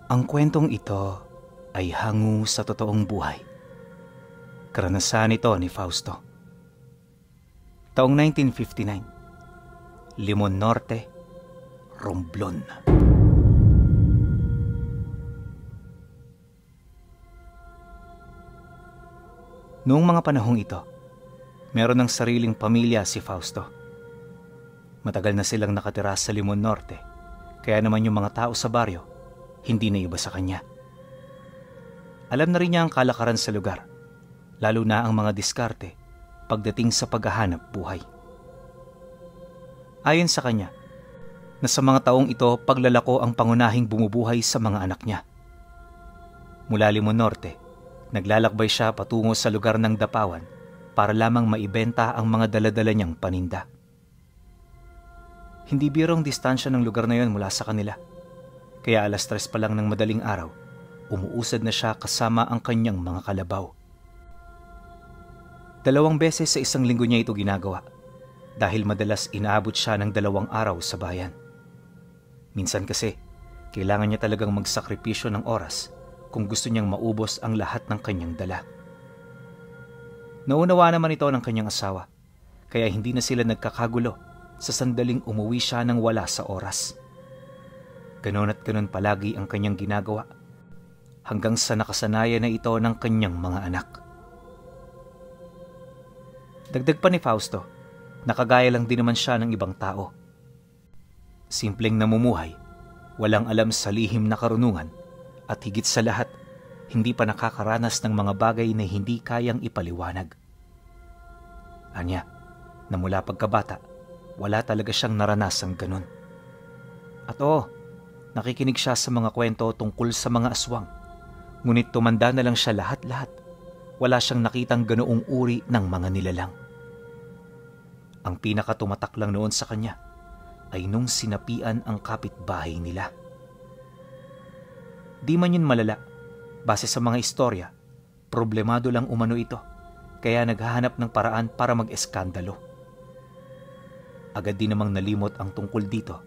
Ang kwentong ito ay hango sa totoong buhay. Karanasan ito ni Fausto. Taong 1959, Limon Norte, Romblon. Noong mga panahong ito, meron ng sariling pamilya si Fausto. Matagal na silang nakatira sa Limon Norte, kaya naman yung mga tao sa baryo, hindi na iba sa kanya. Alam na rin niya ang kalakaran sa lugar, lalo na ang mga diskarte pagdating sa paghahanap buhay. Ayon sa kanya, na sa mga taong ito paglalako ang pangunahing bumubuhay sa mga anak niya. Mula Limon Norte, naglalakbay siya patungo sa lugar ng Dapawan para lamang maibenta ang mga daladala niyang paninda. Hindi birong distansya ng lugar na yon mula sa kanila, kaya 3:00 pa lang ng madaling araw, umuusad na siya kasama ang kanyang mga kalabaw. 2 beses sa isang linggo niya ito ginagawa dahil madalas inaabot siya ng 2 araw sa bayan. Minsan kasi, kailangan niya talagang magsakripisyo ng oras kung gusto niyang maubos ang lahat ng kanyang dala. Naunawa naman ito ng kanyang asawa, kaya hindi na sila nagkakagulo sa sandaling umuwi siya nang wala sa oras. Ganon at ganon palagi ang kanyang ginagawa hanggang sa nakasanayan na ito ng kanyang mga anak. Dagdag pa ni Fausto, nakagaya lang din naman siya ng ibang tao. Simpleng namumuhay, walang alam sa lihim na karunungan, at higit sa lahat, hindi pa nakakaranas ng mga bagay na hindi kayang ipaliwanag. Anya, na mula pagkabata, wala talaga siyang naranasang ganun. At nakikinig siya sa mga kwento tungkol sa mga aswang, ngunit tumanda na lang siya lahat-lahat. Wala siyang nakitang ganoong uri ng mga nilalang. Ang pinakatumatak lang noon sa kanya ay nung sinapian ang kapitbahay nila. Di man yun malala, base sa mga istorya, problemado lang umano ito, kaya naghahanap ng paraan para mag-eskandalo. Agad din namang nalimot ang tungkol dito,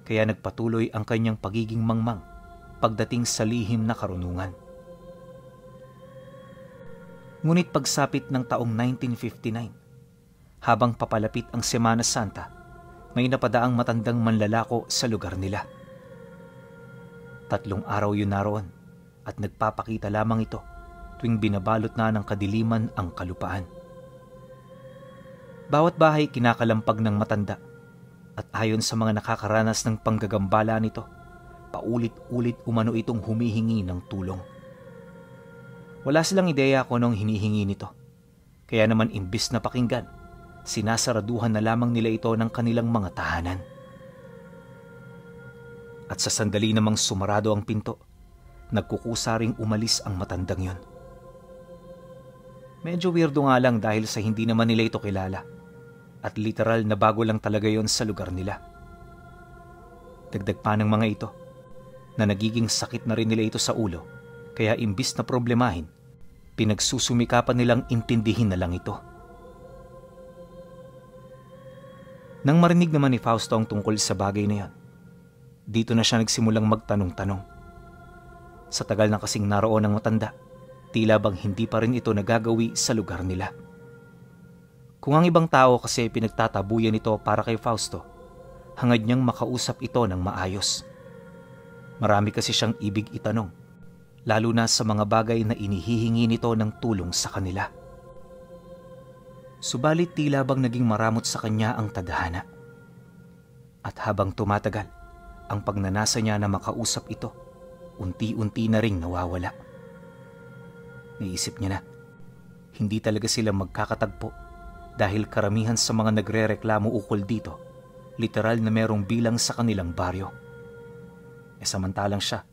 kaya nagpatuloy ang kanyang pagiging mangmang pagdating sa lihim na karunungan. Ngunit pagsapit ng taong 1959, habang papalapit ang Semana Santa, may napadaang matandang manlalako sa lugar nila. 3 araw yun naroon at nagpapakita lamang ito tuwing binabalot na ng kadiliman ang kalupaan. Bawat bahay kinakalampag ng matanda at ayon sa mga nakakaranas ng panggagambala nito, paulit-ulit umano itong humihingi ng tulong. Wala silang ideya kung anong hinihingi nito, kaya naman imbis na pakinggan, sinasaraduhan na lamang nila ito ng kanilang mga tahanan. At sa sandali namang sumarado ang pinto, nagkukusa ring umalis ang matandang yon. Medyo weirdo nga lang dahil sa hindi naman nila ito kilala at literal na bago lang talaga yon sa lugar nila. Dagdag pa ng mga ito na nagiging sakit na rin nila ito sa ulo, kaya imbis na problemahin, pinagsusumikapan nilang intindihin na lang ito. Nang marinig naman ni Fausto ang tungkol sa bagay na yan, dito na siya nagsimulang magtanong-tanong. Sa tagal na kasing naroon ng matanda, tila bang hindi pa rin ito nagagawi sa lugar nila. Kung ang ibang tao kasi pinagtatabuyan ito para kay Fausto, hangad niyang makausap ito ng maayos. Marami kasi siyang ibig itanong, lalo na sa mga bagay na inihihingi nito ng tulong sa kanila. Subalit tila bang naging maramot sa kanya ang tadhana. At habang tumatagal, ang pagnanasa niya na makausap ito, unti-unti na ring nawawala. Naisip niya na, hindi talaga sila magkakatagpo dahil karamihan sa mga nagrereklamo ukol dito, literal na merong bilang sa kanilang baryo. Samantalang siya,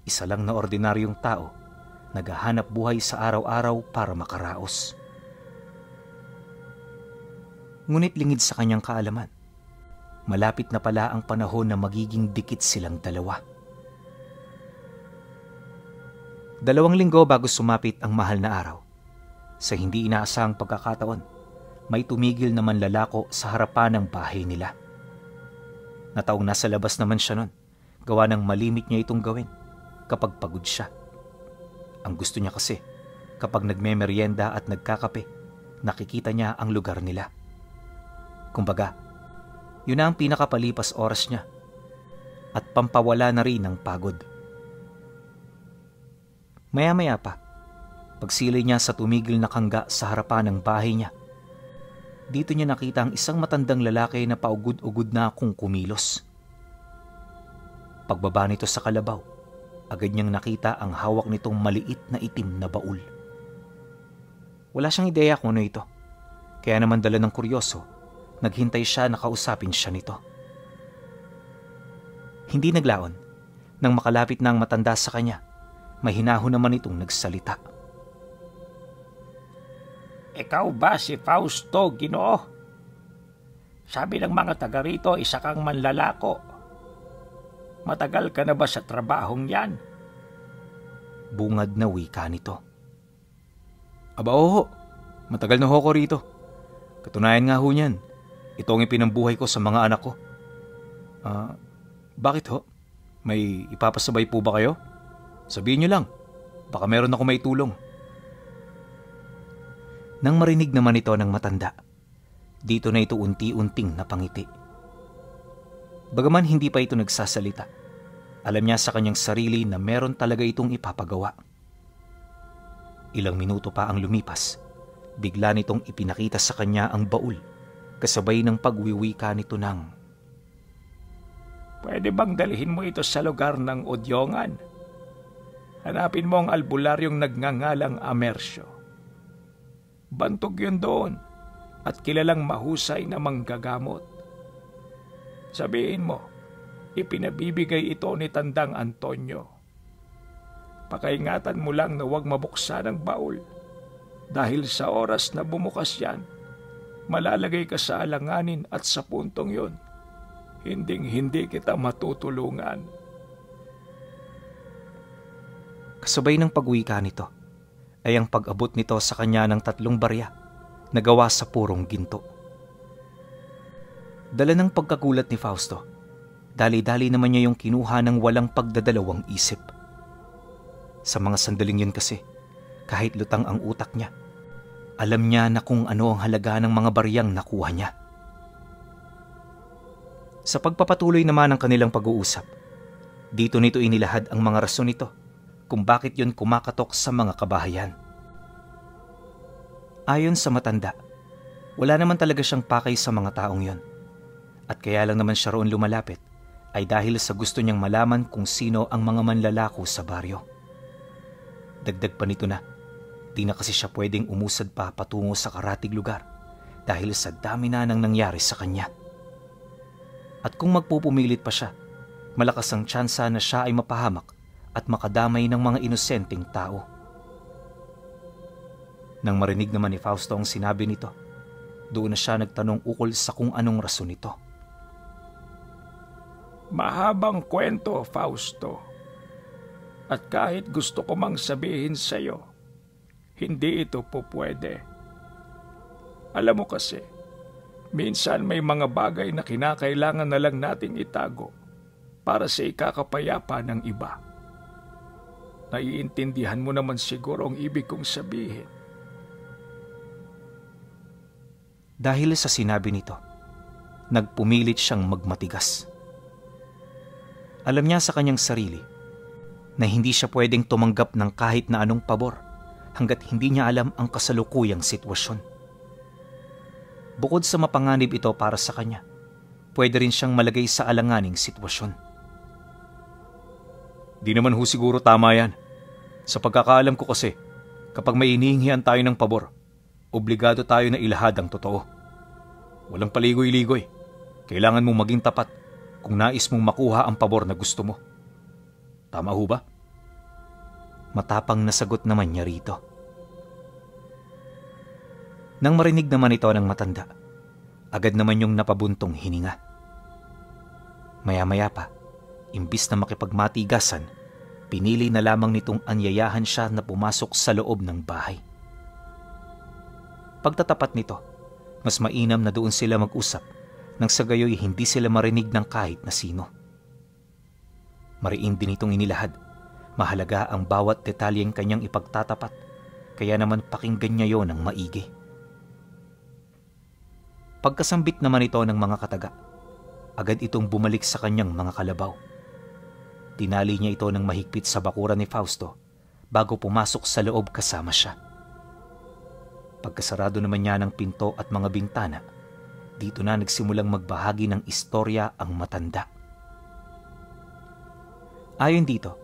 isa lang na ordinaryong tao, naghahanap buhay sa araw-araw para makaraos. Ngunit lingid sa kanyang kaalaman, malapit na pala ang panahon na magiging dikit silang dalawa. 2 linggo bago sumapit ang mahal na araw, sa hindi inaasahang pagkakataon, may tumigil na manlalako sa harapan ng bahay nila. Nataong nasa labas naman siya nun, gawa ng malimit niya itong gawin, kapag pagod siya. Ang gusto niya kasi, kapag nagmemeryenda at nagkakape, nakikita niya ang lugar nila. Kumbaga, yun na ang pinakapalipas oras niya at pampawala na rin ng pagod. Maya-maya pa, pagsilay niya sa tumigil na kangga sa harapan ng bahay niya, dito niya nakita ang isang matandang lalaki na paugod-ugod na kung kumilos. Pagbaba nito sa kalabaw, agad niyang nakita ang hawak nitong maliit na itim na baul. Wala siyang ideya kung ano ito, kaya naman dala ng kuryoso, naghintay siya na kausapin siya nito. Hindi naglaon, nang makalapit na ang matanda sa kanya, mahinahon naman itong nagsalita. Ikaw ba si Fausto, Ginoo? Sabi ng mga taga rito, isa kang manlalako. Matagal ka na ba sa trabahong yan? Bungad na wika nito. Aba oo, matagal na ho ko rito. Katunayan nga ho niyan, ito ang ipinambuhay ko sa mga anak ko. Bakit ho? May ipapasabay po ba kayo? Sabihin niyo lang, baka meron ako may tulong. Nang marinig naman ito ng matanda, dito na ito unti-unting napangiti. Bagaman hindi pa ito nagsasalita, alam niya sa kanyang sarili na meron talaga itong ipapagawa. Ilang minuto pa ang lumipas, bigla nitong ipinakita sa kanya ang baul, kasabay ng pagwiwika nito ng, Pwede bang dalhin mo ito sa lugar ng Odyongan? Hanapin mo ang albularyong nagngangalang Amersyo. Bantog yun doon at kilalang mahusay na manggagamot. Sabihin mo, ipinabibigay ito ni Tandang Antonio. Pakaingatan mo lang na huwag mabuksan ang baul dahil sa oras na bumukas yan, malalagay ka sa alanganin at sa puntong yun, hinding-hindi kita matutulungan. Kasabay ng pagwika nito, ay ang pag-abot nito sa kanya ng 3 barya na gawa sa purong ginto. Dala ng pagkagulat ni Fausto, dali-dali naman niya yung kinuha ng walang pagdadalawang isip. Sa mga sandaling yun kasi, kahit lutang ang utak niya, alam niya na kung ano ang halaga ng mga baryang nakuha niya. Sa pagpapatuloy naman ng kanilang pag-uusap, dito nito inilahad ang mga rason nito kung bakit yun kumakatok sa mga kabahayan. Ayon sa matanda, wala naman talaga siyang pakay sa mga taong yon. At kaya lang naman siya roon lumalapit ay dahil sa gusto niyang malaman kung sino ang mga manlalako sa baryo. Dagdag pa nito na, di na kasi siya pwedeng umusad pa patungo sa karatig lugar dahil sa dami na nang nangyari sa kanya. At kung magpupumilit pa siya, malakas ang tsansa na siya ay mapahamak at makadamay ng mga inosenteng tao. Nang marinig naman ni Fausto ang sinabi nito, doon na siya nagtanong ukol sa kung anong rason nito. Mahabang kwento, Fausto. At kahit gusto ko mang sabihin sa'yo, hindi ito po pwede. Alam mo kasi, minsan may mga bagay na kinakailangan na lang nating itago para sa ikakapayapa ng iba. Naiintindihan mo naman siguro ang ibig kong sabihin. Dahil sa sinabi nito, nagpumilit siyang magmatigas. Alam niya sa kanyang sarili na hindi siya pwedeng tumanggap ng kahit na anong pabor hanggat hindi niya alam ang kasalukuyang sitwasyon. Bukod sa mapanganib ito para sa kanya, pwede rin siyang malagay sa alanganing sitwasyon. Di naman ho siguro tama yan. Sa pagkakaalam ko kasi, kapag may inihingihan tayo ng pabor, obligado tayo na ilahad ang totoo. Walang paligoy-ligoy. Kailangan mong maging tapat kung nais mong makuha ang pabor na gusto mo. Tama ho ba? Matapang na sagot naman niya rito. Nang marinig naman ito ng matanda, agad naman yung napabuntong hininga. Maya-maya pa, imbis na makipagmatigasan, pinili na lamang nitong anyayahan siya na pumasok sa loob ng bahay. Pagtatapat nito, mas mainam na doon sila mag-usap nang sa gayoy hindi sila marinig ng kahit na sino. Mariin din itong inilahad Mahalaga ang bawat detalyeng kanyang ipagtatapat, kaya naman pakinggan niya yon ng maigi. Pagkasambit naman ito ng mga kataga, agad itong bumalik sa kanyang mga kalabaw. Tinali niya ito ng mahigpit sa bakuran ni Fausto bago pumasok sa loob kasama siya. Pagkasarado naman niya ng pinto at mga bintana, dito na nagsimulang magbahagi ng istorya ang matanda. Ayon dito,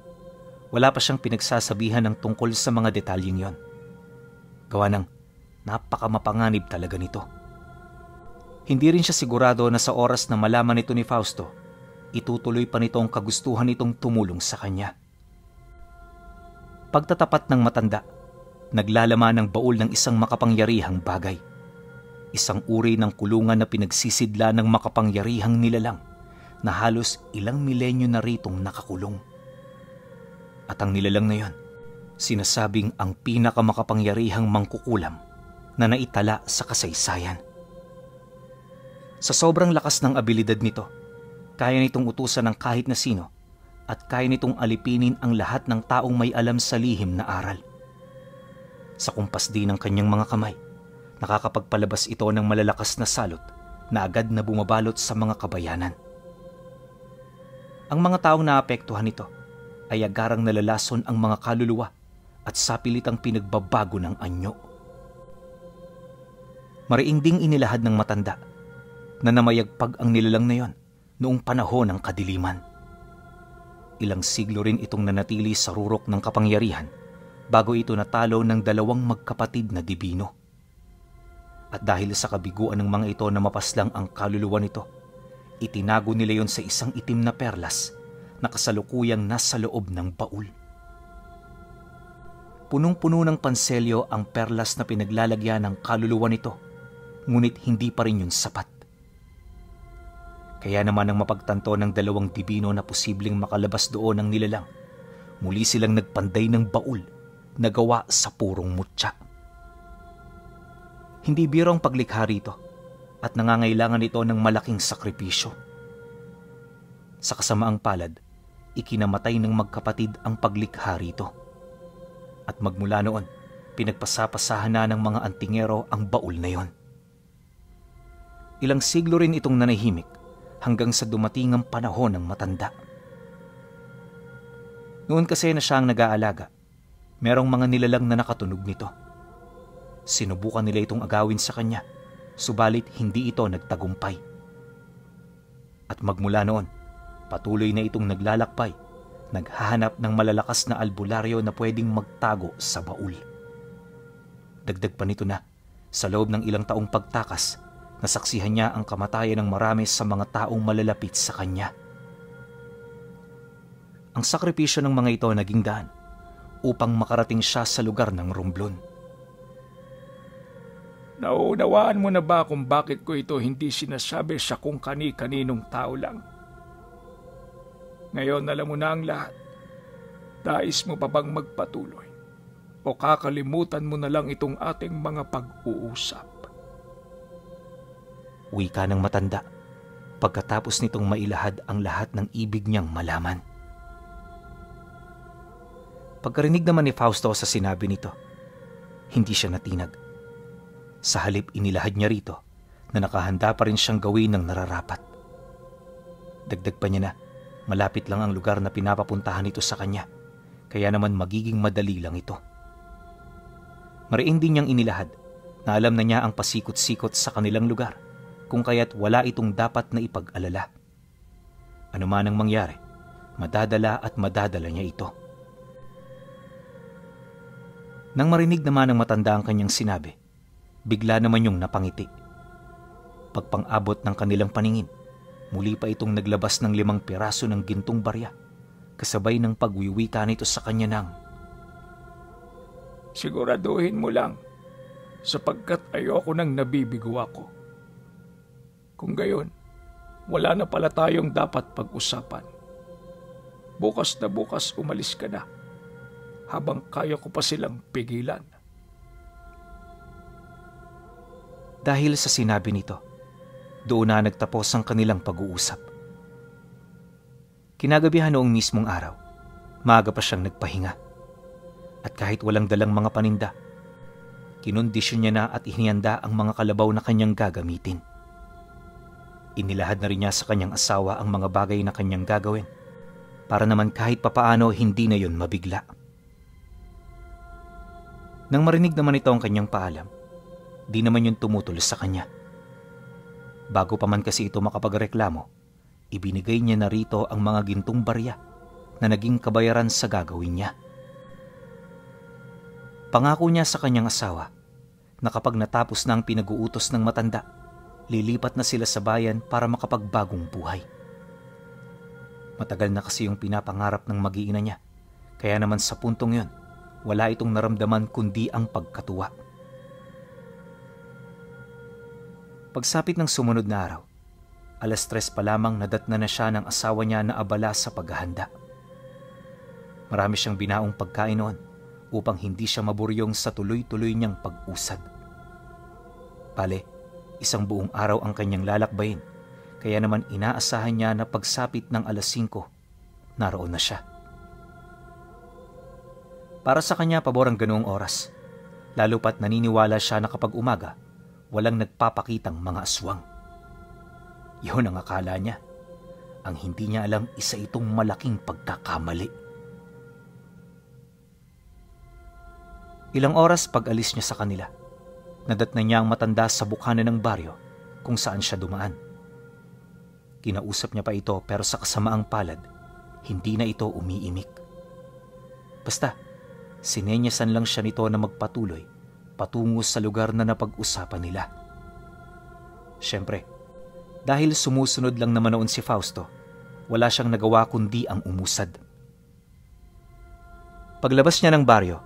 wala pa siyang pinagsasabihan ng tungkol sa mga detalyeng yon. Gawa ng napakamapanganib talaga nito. Hindi rin siya sigurado na sa oras na malaman nito ni Fausto, itutuloy pa nito ang kagustuhan nitong tumulong sa kanya. Pagtatapat ng matanda, naglalaman ng baul ng isang makapangyarihang bagay. Isang uri ng kulungan na pinagsisidla ng makapangyarihang nilalang na halos ilang milenyo na ritong nakakulong. At ang nilalang na yon, sinasabing ang pinakamakapangyarihang mangkukulam na naitala sa kasaysayan. Sa sobrang lakas ng abilidad nito, kaya nitong utusan ng kahit na sino at kaya nitong alipinin ang lahat ng taong may alam sa lihim na aral. Sa kumpas din ng kanyang mga kamay, nakakapagpalabas ito ng malalakas na salot na agad na bumabalot sa mga kabayanan. Ang mga taong naapektuhan nito ay agarang nalalason ang mga kaluluwa at sapilitang pinagbabago ng anyo. Mariing ding inilahad ng matanda na namayagpag ang nilalang na yon noong panahon ng kadiliman. Ilang siglo rin itong nanatili sa rurok ng kapangyarihan bago ito natalo ng dalawang magkapatid na dibino. At dahil sa kabiguan ng mga ito na mapaslang ang kaluluwa nito, itinago nila yon sa isang itim na perlas na kasalukuyang nasa loob ng baul. Punong-puno ng panselyo ang perlas na pinaglalagyan ng kaluluwa nito, ngunit hindi pa rin yun sapat. Kaya naman ang mapagtanto ng dalawang dibino na posibleng makalabas doon ng nilalang, muli silang nagpanday ng baul na gawa sa purong mutya. Hindi biro ang paglikha rito at nangangailangan ito ng malaking sakripisyo. Sa kasamaang palad, ikinamatay ng magkapatid ang paglikha rito. At magmula noon, pinagpasapasahan na ng mga antingero ang baul na yon. Ilang siglo rin itong nanahimik hanggang sa dumating ang panahon ng matanda. Noon kasi na siya ang nag-aalaga, merong mga nilalang na nakatunog nito. Sinubukan nila itong agawin sa kanya, subalit hindi ito nagtagumpay. At magmula noon, patuloy na itong naglalakbay, naghahanap ng malalakas na albularyo na pwedeng magtago sa baul. Dagdag pa nito na, sa loob ng ilang taong pagtakas, nasaksihan niya ang kamatayan ng marami sa mga taong malalapit sa kanya. Ang sakripisyo ng mga ito naging daan upang makarating siya sa lugar ng Romblon. Naunawaan mo na ba kung bakit ko ito hindi sinasabi sa kung kani-kaninong tao lang? Ngayon alam mo na ang lahat. Nais mo pa bang magpatuloy? O kakalimutan mo na lang itong ating mga pag-uusap? Wika ng matanda, pagkatapos nitong mailahad ang lahat ng ibig niyang malaman. Pagkarinig naman ni Fausto sa sinabi nito, hindi siya natinag. Sa halip inilahad niya rito na nakahanda pa rin siyang gawin ng nararapat. Dagdag pa niya na malapit lang ang lugar na pinapapuntahan nito sa kanya, kaya naman magiging madali lang ito. Mariin din niyang inilahad na alam na niya ang pasikot-sikot sa kanilang lugar, kung kaya't wala itong dapat na ipag-alala. Ano man ang mangyari, madadala at madadala niya ito. Nang marinig naman ng matanda ang kanyang sinabi, bigla naman yung napangiti. Pagpang-abot ng kanilang paningin, muli pa itong naglabas ng 5 piraso ng gintong barya, kasabay ng pagwiwika nito sa kanya ng, siguraduhin mo lang, sapagkat ayoko nang nabibigo ako. Kung gayon, wala na pala tayong dapat pag-usapan. Bukas na bukas umalis ka na, habang kaya ko pa silang pigilan. Dahil sa sinabi nito, doon na nagtapos ang kanilang pag-uusap. Kinagabihan noong mismong araw, Maaga pa siyang nagpahinga. At kahit walang dalang mga paninda, kinondisyon niya na at inihanda ang mga kalabaw na kanyang gagamitin. Inilahad na rin niya sa kanyang asawa ang mga bagay na kanyang gagawin para naman kahit papaano hindi na yon mabigla. Nang marinig naman ito ang kanyang paalam, di naman yun tumutulos sa kanya. Bago pa man kasi ito makapagreklamo, ibinigay niya na rito ang mga gintong barya na naging kabayaran sa gagawin niya. Pangako niya sa kanyang asawa na kapag natapos na ang pinag-uutos ng matanda, lilipat na sila sa bayan para makapagbagong buhay. Matagal na kasi yung pinapangarap ng mag-iina niya, kaya naman sa puntong yon, wala itong naramdaman kundi ang pagkatuwa. Pagsapit ng sumunod na araw, 3:00 pa lamang nadatna na siya ng asawa niya na abala sa paghahanda. Marami siyang binaong pagkain noon upang hindi siya maburyong sa tuloy-tuloy niyang pag-usad. Bale, 1 buong araw ang kanyang lalakbayin, kaya naman inaasahan niya na pagsapit ng 5:00, naroon na siya. Para sa kanya pabor ang ganoong oras, lalo pat naniniwala siya na kapag umaga, walang nagpapakitang mga aswang. Yun ang akala niya. Ang hindi niya alam, isa itong malaking pagkakamali. Ilang oras pag-alis niya sa kanila, nadatna niya ang matanda sa bukana ng baryo kung saan siya dumaan. Kinausap niya pa ito pero sa kasamaang palad, hindi na ito umiimik. Basta, sinenyasan lang siya nito na magpatuloy patungo sa lugar na napag-usapan nila. Siyempre, dahil sumusunod lang naman noon si Fausto, wala siyang nagawa kundi ang umusad. Paglabas niya ng baryo,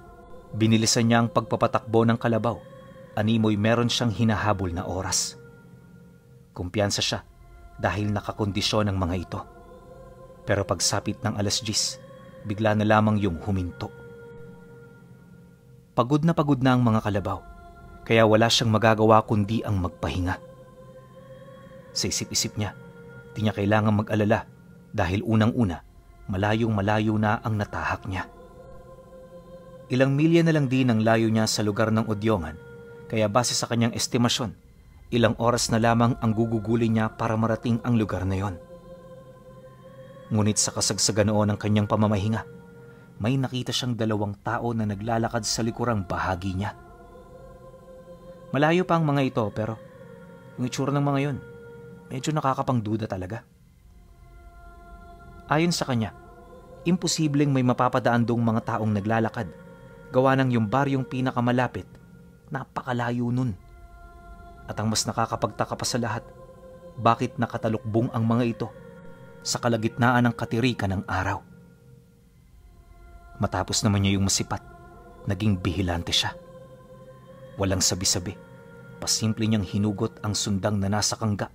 binilisan niya ang pagpapatakbo ng kalabaw. Animoy meron siyang hinahabol na oras. Kumpiyansa siya dahil nakakondisyon ang mga ito. Pero pagsapit ng 10:00, bigla na lamang yung huminto. Pagod na ang mga kalabaw, kaya wala siyang magagawa kundi ang magpahinga. Sa isip-isip niya, di niya kailangang mag-alala dahil unang-una, malayong-malayo na ang natahak niya. Ilang milya na lang din ang layo niya sa lugar ng Odyongan, kaya base sa kanyang estimasyon, ilang oras na lamang ang gugugulin niya para marating ang lugar na yon. Ngunit sa kasagsagan noon ng kanyang pamamahinga, may nakita siyang 2 tao na naglalakad sa likurang bahagi niya. Malayo pa ang mga ito pero yung itsura ng mga yon, medyo nakakapangduda talaga. Ayon sa kanya, imposibleng may mapapadaan dong mga taong naglalakad. Gawa ng yung baryong pinakamalapit, napakalayo nun. At ang mas nakakapagtaka pa sa lahat, bakit nakatalukbong ang mga ito sa kalagitnaan ng katirikan ng araw. Matapos naman niya yung masipat, naging bihilante siya. Walang sabi-sabi, pasimple niyang hinugot ang sundang na nasa kangga,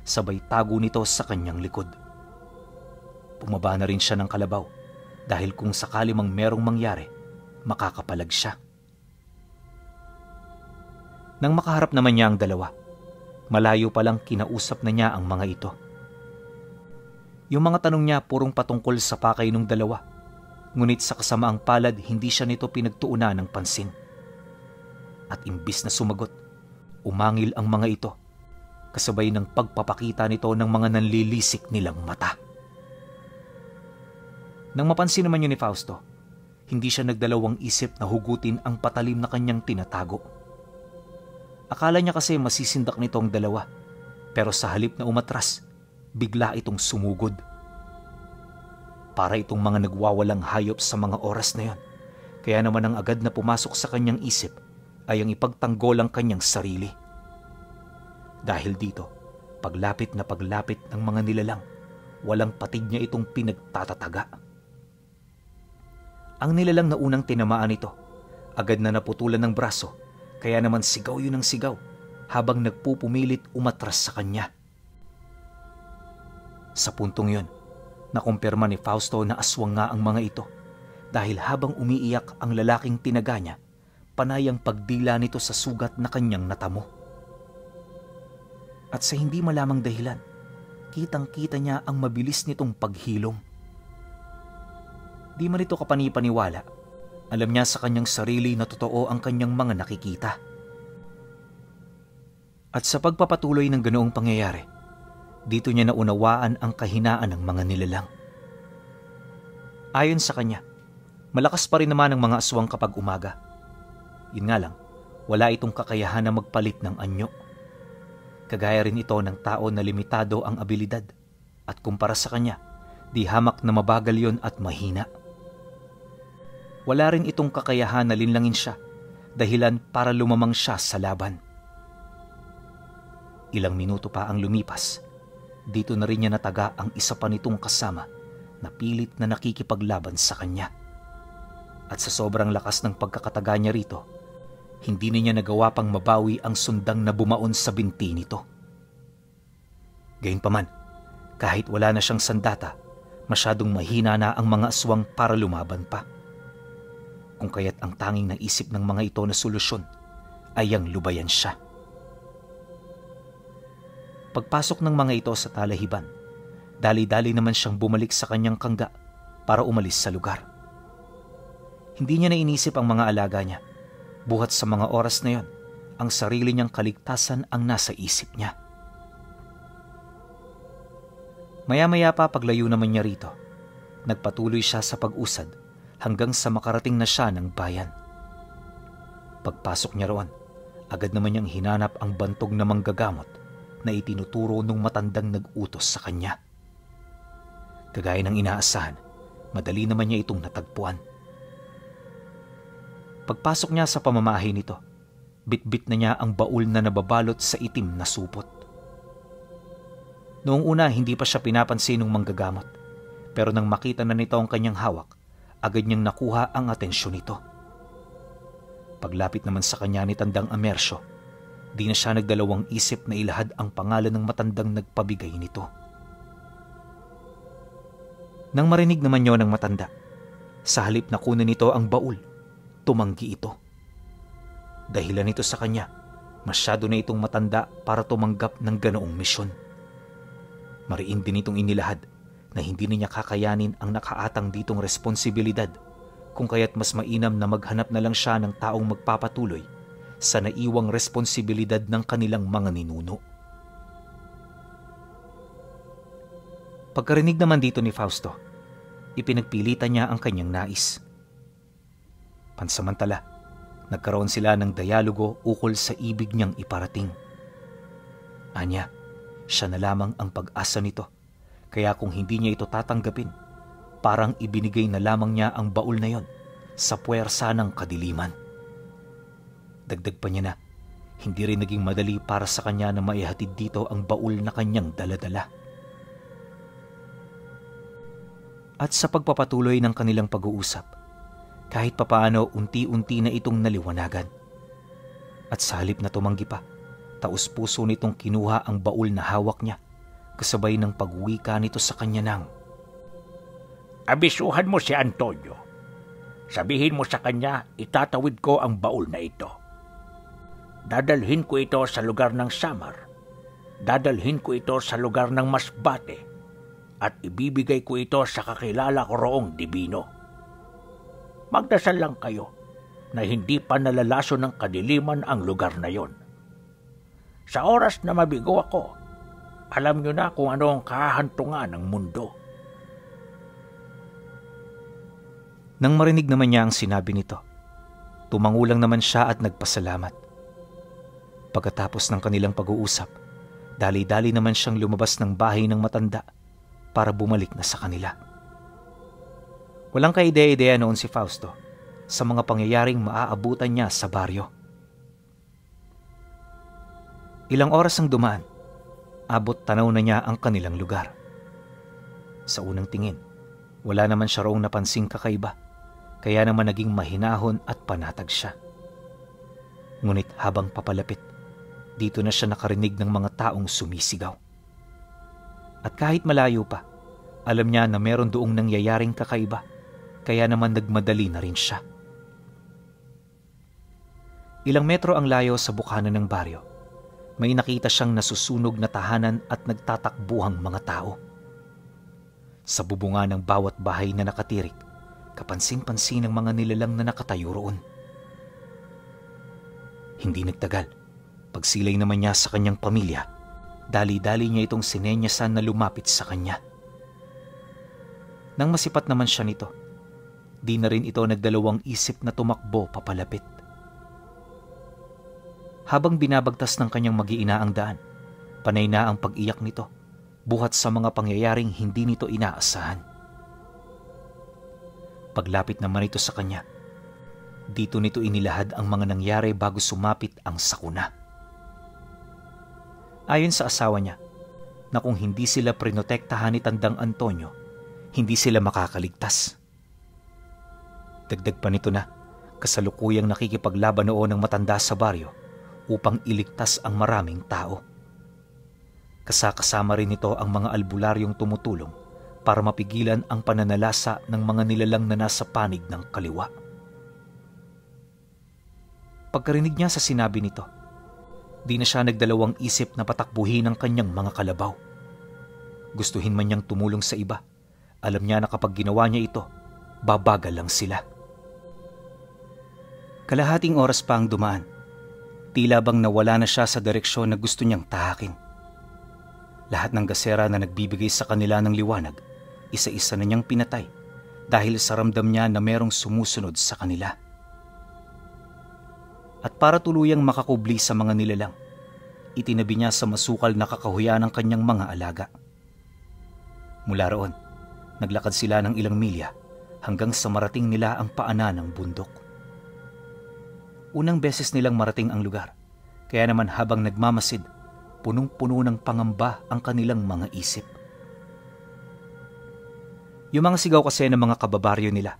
sabay tago nito sa kanyang likod. Bumaba na rin siya ng kalabaw dahil kung sakali mang merong mangyari, makakapalag siya. Nang makaharap naman niya ang 2, malayo pa lang kinausap na niya ang mga ito. Yung mga tanong niya purong patungkol sa pakay ng 2, ngunit sa kasamaang palad hindi siya nito pinagtuunan ng pansin. At imbis na sumagot, umangil ang mga ito, kasabay ng pagpapakita nito ng mga nanlilisik nilang mata. Nang mapansin naman yun ni Fausto, hindi siya nagdalawang isip na hugutin ang patalim na kanyang tinatago. Akala niya kasi masisindak nito ang 2, pero sa halip na umatras, bigla itong sumugod. Para itong mga nagwawalang hayop sa mga oras na yon, kaya naman ang agad na pumasok sa kanyang isip ay ang ipagtanggol ang kanyang sarili. Dahil dito, paglapit ng mga nilalang, walang patig niya itong pinagtatataga. Ang nilalang na unang tinamaan ito, agad na naputulan ng braso, kaya naman sigaw yun ng sigaw habang nagpupumilit umatras sa kanya. Sa puntong yun, nakumpirma ni Fausto na aswang nga ang mga ito dahil habang umiiyak ang lalaking tinaga niya, panay ang pagdila nito sa sugat na kanyang natamo. At sa hindi malamang dahilan, kitang-kita niya ang mabilis nitong paghilom. Di man ito kapanipaniwala, alam niya sa kanyang sarili na totoo ang kanyang mga nakikita. At sa pagpapatuloy ng ganoong pangyayari, dito niya naunawaan ang kahinaan ng mga nilalang. Ayon sa kanya, malakas pa rin naman ang mga aswang kapag umaga. Yun nga lang, wala itong kakayahan na magpalit ng anyo. Kagaya rin ito ng tao na limitado ang abilidad, at kumpara sa kanya, di hamak na mabagal yon at mahina. Wala rin itong kakayahan na linlangin siya, dahilan para lumamang siya sa laban. Ilang minuto pa ang lumipas, dito na rin niya nataga ang isa pa nitong kasama na pilit na nakikipaglaban sa kanya. At sa sobrang lakas ng pagkakataga niya rito, hindi niya nagawa pang mabawi ang sundang na bumaon sa binti nito. Gayunpaman, kahit wala na siyang sandata, masyadong mahina na ang mga aswang para lumaban pa. Kung kaya't ang tanging naisip ng mga ito na solusyon ay ang lubayan siya. Pagpasok ng mga ito sa talahiban, dali-dali naman siyang bumalik sa kanyang kangga para umalis sa lugar. Hindi niya na inisip ang mga alaga niya. Buhat sa mga oras na yon, ang sarili niyang kaligtasan ang nasa isip niya. Maya-maya pa paglayo naman niya rito, nagpatuloy siya sa pag-usad hanggang sa makarating na siya ng bayan. Pagpasok niya roon, agad naman niyang hinanap ang bantog na manggagamot na itinuturo nung matandang nag-utos sa kanya. Kagaya ng inaasahan, madali naman niya itong natagpuan. Pagpasok niya sa pamamahay nito, bitbit na niya ang baul na nababalot sa itim na supot. Noong una, hindi pa siya pinapansin ng manggagamot, pero nang makita na nito ang kanyang hawak, agad niyang nakuha ang atensyon nito. Paglapit naman sa kanya ni Tandang Amersyo, di na siya nagdalawang isip na ilahad ang pangalan ng matandang nagpabigay nito. Nang marinig naman niyo ng matanda, sa halip na kunin nito ang baul, tumanggi ito. Dahilan nito sa kanya, masyado na itong matanda para tumanggap ng ganoong misyon. Mariin din itong inilahad na hindi niya kakayanin ang nakaatang ditong responsibilidad, kung kaya't mas mainam na maghanap na lang siya ng taong magpapatuloy sa naiwang responsibilidad ng kanilang mga ninuno. Pagkarinig naman dito ni Fausto, ipinagpilitan niya ang kanyang nais. Pansamantala, nagkaroon sila ng dialogo ukol sa ibig niyang iparating. Anya, siya na lamang ang pag-asa nito, kaya kung hindi niya ito tatanggapin, parang ibinigay na lamang niya ang baul na yon sa puwersa ng kadiliman. Dagdag pa niya na, hindi rin naging madali para sa kanya na maihatid dito ang baul na kanyang daladala. At sa pagpapatuloy ng kanilang pag-uusap, kahit papaano unti-unti na itong naliwanagan. At sa halip na tumanggi pa, taus-puso nitong kinuha ang baul na hawak niya, kasabay ng pagwika nito sa kanya ng, "Abisuhan mo si Antonio. Sabihin mo sa kanya, itatawid ko ang baul na ito. Dadalhin ko ito sa lugar ng Samar. Dadalhin ko ito sa lugar ng Masbate. At ibibigay ko ito sa kakilala ko roong Divino. Magdasal lang kayo na hindi pa nalalaso ng kadiliman ang lugar na yon. Sa oras na mabigo ako, alam nyo na kung ano ang kahantungan ng mundo." Nang marinig naman niya ang sinabi nito, tumangulang naman siya at nagpasalamat. Pagkatapos ng kanilang pag-uusap, dali-dali naman siyang lumabas ng bahay ng matanda para bumalik na sa kanila. Walang kaide-ideya noon si Fausto sa mga pangyayaring maaabutan niya sa baryo. Ilang oras ang dumaan, abot tanaw na niya ang kanilang lugar. Sa unang tingin, wala naman siya roong napansing kakaiba, kaya naman naging mahinahon at panatag siya. Ngunit habang papalapit, dito na siya nakarinig ng mga taong sumisigaw. At kahit malayo pa, alam niya na meron doong nangyayaring kakaiba, kaya naman nagmadali na rin siya. Ilang metro ang layo sa bukhanan ng baryo, may nakita siyang nasusunog na tahanan at nagtatakbuhang mga tao. Sa bubunga ng bawat bahay na nakatirik, kapansin-pansin ng mga nilalang na nakatayo roon. Hindi nagtagal, pagsilay naman niya sa kanyang pamilya, dali-dali niya itong sinenyasan na lumapit sa kanya. Nang masipat naman siya nito, di na rin ito nagdalawang isip na tumakbo papalapit. Habang binabagtas ng kanyang mag-iina ang daan, panay na ang pag-iyak nito, buhat sa mga pangyayaring hindi nito inaasahan. Paglapit naman ito sa kanya, dito nito inilahad ang mga nangyari bago sumapit ang sakuna. Ayon sa asawa niya, na kung hindi sila prinotektahan ni Tandang Antonio, hindi sila makakaligtas. Dagdag pa nito na kasalukuyang nakikipaglaban noon ng matanda sa baryo upang iligtas ang maraming tao. Kasama rin nito ang mga albularyong tumutulong para mapigilan ang pananalasa ng mga nilalang na nasa panig ng kaliwa. Pagkarinig niya sa sinabi nito, di na siya nagdalawang isip na patakbuhin ang kanyang mga kalabaw. Gustuhin man niyang tumulong sa iba, alam niya na kapag ginawa niya ito, babagal lang sila. Kalahating oras pa ang dumaan. Tila bang nawala na siya sa direksyon na gusto niyang tahakin. Lahat ng gasera na nagbibigay sa kanila ng liwanag, isa-isa na niyang pinatay dahil sa ramdam niya na merong sumusunod sa kanila. At para tuluyang makakubli sa mga nilalang, itinabi niya sa masukal na kakahuyan ng kanyang mga alaga. Mula roon, naglakad sila ng ilang milya hanggang sa marating nila ang paanan ng bundok. Unang beses nilang marating ang lugar, kaya naman habang nagmamasid, punong-puno ng pangamba ang kanilang mga isip. Yung mga sigaw kasi ng mga kababaryo nila,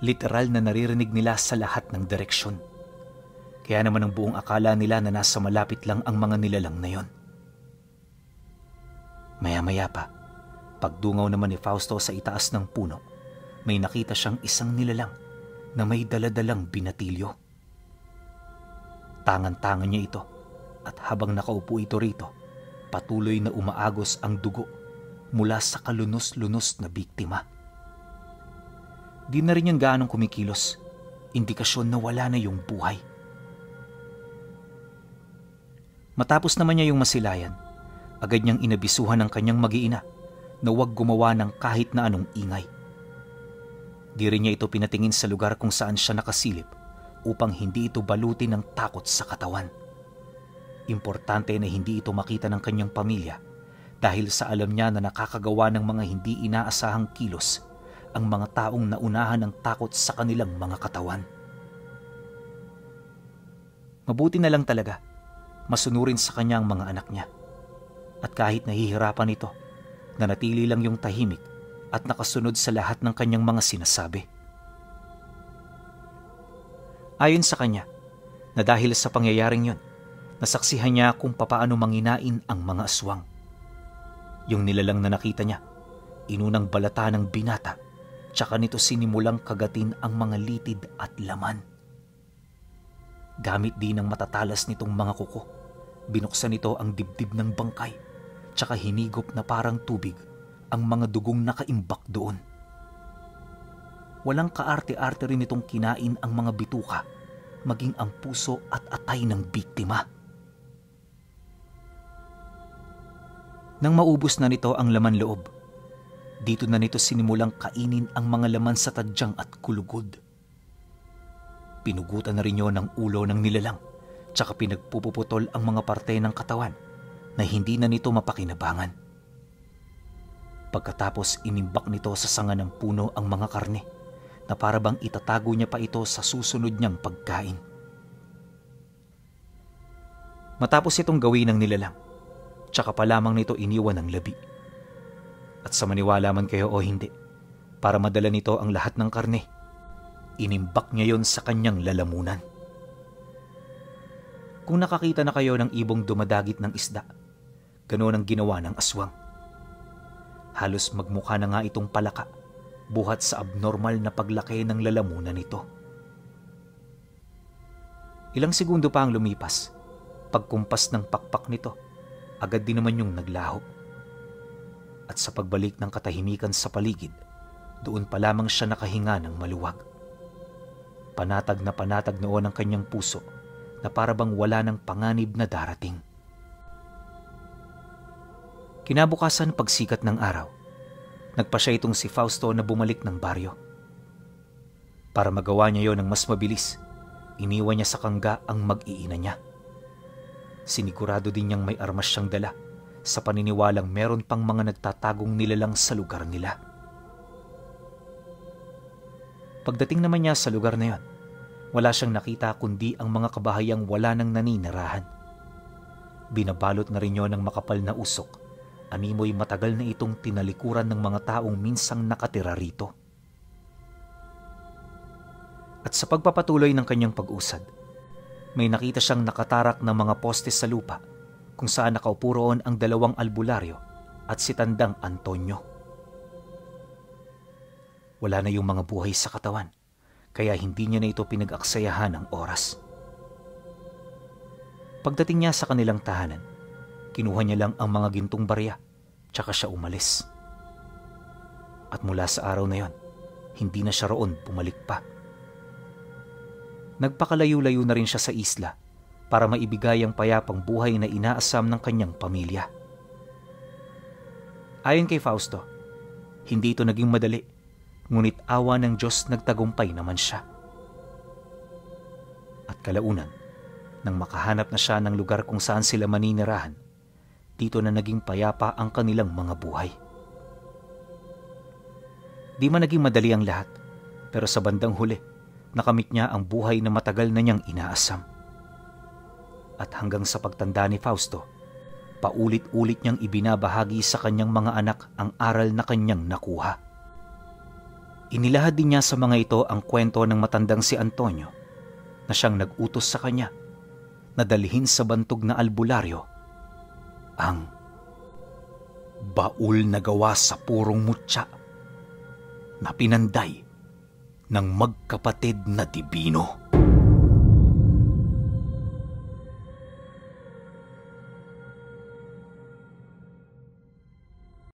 literal na naririnig nila sa lahat ng direksyon. Kaya naman ang buong akala nila na nasa malapit lang ang mga nilalang na yon. Maya-maya pa, pagdungaw naman ni Fausto sa itaas ng puno, may nakita siyang isang nilalang na may daladalang binatilyo. Tangan-tangan niya ito at habang nakaupo ito rito, patuloy na umaagos ang dugo mula sa kalunos-lunos na biktima. Di na rin yun gaanong kumikilos, indikasyon na wala na yung buhay. Matapos naman niya yung masilayan, agad niyang inabisuhan ng kanyang mag-iina na huwag gumawa ng kahit na anong ingay. Di rin niya ito pinatingin sa lugar kung saan siya nakasilip upang hindi ito balutin ng takot sa katawan. Importante na hindi ito makita ng kanyang pamilya dahil sa alam niya na nakakagawa ng mga hindi inaasahang kilos ang mga taong naunahan ng takot sa kanilang mga katawan. Mabuti na lang talaga, masunurin sa kanya ang mga anak niya. At kahit nahihirapan ito, nanatili lang yung tahimik at nakasunod sa lahat ng kanyang mga sinasabi. Ayon sa kanya, na dahil sa pangyayaring yon, nasaksihan niya kung papaano manginain ang mga aswang. Yung nilalang na nakita niya, inunang balata ng binata, tsaka nito sinimulang kagatin ang mga litid at laman. Gamit din ng matatalas nitong mga kuko, binuksan nito ang dibdib ng bangkay, tsaka hinigop na parang tubig ang mga dugong nakaimbak doon. Walang kaarte-arte rin itong kinain ang mga bituka, maging ang puso at atay ng biktima. Nang maubos na nito ang laman loob, dito na nito sinimulang kainin ang mga laman sa tadyang at kulugod. Pinugutan na rin yun ng ulo ng nilalang, tsaka pinagpupuputol ang mga parte ng katawan na hindi na nito mapakinabangan. Pagkatapos inimbak nito sa sanga ng puno ang mga karne na para bang itatago niya pa ito sa susunod niyang pagkain. Matapos itong gawin ng nilalang, tsaka pa lamang nito iniwan ng labi. At sa maniwala man kayo o hindi, para madala nito ang lahat ng karne, inimbak niya yon sa kanyang lalamunan. Kung nakakita na kayo ng ibong dumadagit ng isda, ganoon ang ginawa ng aswang. Halos magmukha na nga itong palaka, buhat sa abnormal na paglaki ng lalamunan nito. Ilang segundo pa ang lumipas, pagkumpas ng pakpak nito, agad din naman yung naglaho. At sa pagbalik ng katahimikan sa paligid, doon pa lamang siya nakahinga ng maluwag. Panatag noon ang kanyang puso na parabang wala ng panganib na darating. Kinabukasan pagsikat ng araw, nagpasya itong si Fausto na bumalik ng baryo. Para magawa niya yon ng mas mabilis, iniwan niya sa kangga ang mag-iina niya. Sinigurado din niyang may armas siyang dala sa paniniwalang meron pang mga nagtatagong nilalang sa lugar nila. Pagdating naman niya sa lugar na yon, wala siyang nakita kundi ang mga kabahayang wala nang naninirahan. Binabalot na rin yon ng makapal na usok, animoy matagal na itong tinalikuran ng mga taong minsang nakatira rito. At sa pagpapatuloy ng kanyang pag-usad, may nakita siyang nakatarak na mga poste sa lupa kung saan nakaupo roon ang 2 albularyo at si Tandang Antonio. Wala na yung mga buhay sa katawan, kaya hindi niya na ito pinag-aksayahan ng oras. Pagdating niya sa kanilang tahanan, kinuha niya lang ang mga gintong barya, tsaka siya umalis. At mula sa araw na yon, hindi na siya roon bumalik pa. Nagpakalayo-layo na rin siya sa isla para maibigay ang payapang buhay na inaasam ng kanyang pamilya. Ayon kay Fausto, hindi ito naging madali, ngunit awa ng Diyos nagtagumpay naman siya. At kalaunan, nang makahanap na siya ng lugar kung saan sila maninirahan, dito na naging payapa ang kanilang mga buhay. Di man naging madali ang lahat, pero sa bandang huli, nakamit niya ang buhay na matagal na niyang inaasam. At hanggang sa pagtanda ni Fausto, paulit-ulit niyang ibinabahagi sa kanyang mga anak ang aral na kanyang nakuha. Inilahad din niya sa mga ito ang kwento ng matandang si Antonio na siyang nag-utos sa kanya na dalhin sa bantog na albularyo ang baul na gawa sa purong mutya na pinanday ng magkapatid na Dibino.